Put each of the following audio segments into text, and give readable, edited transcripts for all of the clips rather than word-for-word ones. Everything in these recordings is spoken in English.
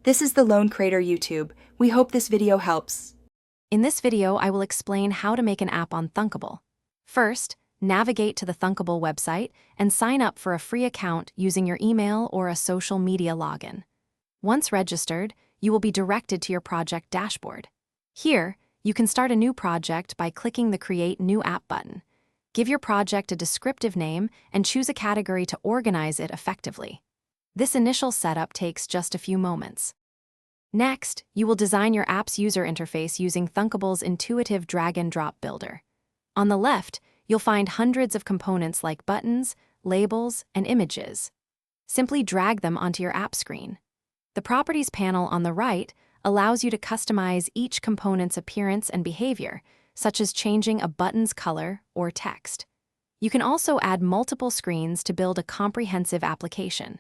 This is the Lone Creator YouTube. We hope this video helps. In this video, I will explain how to make an app on Thunkable. First, navigate to the Thunkable website and sign up for a free account using your email or a social media login. Once registered, you will be directed to your project dashboard. Here, you can start a new project by clicking the Create New App button. Give your project a descriptive name and choose a category to organize it effectively. This initial setup takes just a few moments. Next, you will design your app's user interface using Thunkable's intuitive drag-and-drop builder. On the left, you'll find hundreds of components like buttons, labels, and images. Simply drag them onto your app screen. The Properties panel on the right allows you to customize each component's appearance and behavior, such as changing a button's color or text. You can also add multiple screens to build a comprehensive application.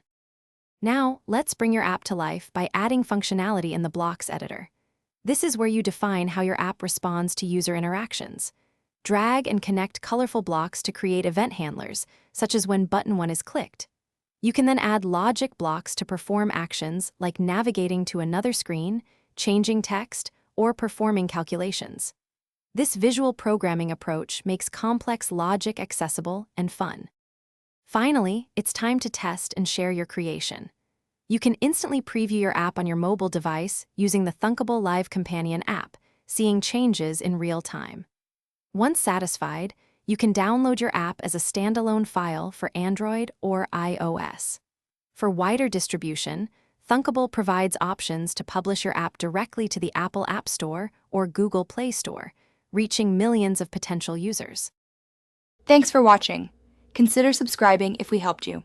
Now, let's bring your app to life by adding functionality in the Blocks editor. This is where you define how your app responds to user interactions. Drag and connect colorful blocks to create event handlers, such as when button 1 is clicked. You can then add logic blocks to perform actions like navigating to another screen, changing text, or performing calculations. This visual programming approach makes complex logic accessible and fun. Finally, it's time to test and share your creation. You can instantly preview your app on your mobile device using the Thunkable Live Companion app, seeing changes in real time. Once satisfied, you can download your app as a standalone file for Android or iOS. For wider distribution, Thunkable provides options to publish your app directly to the Apple App Store or Google Play Store, reaching millions of potential users. Thanks for watching. Consider subscribing if we helped you.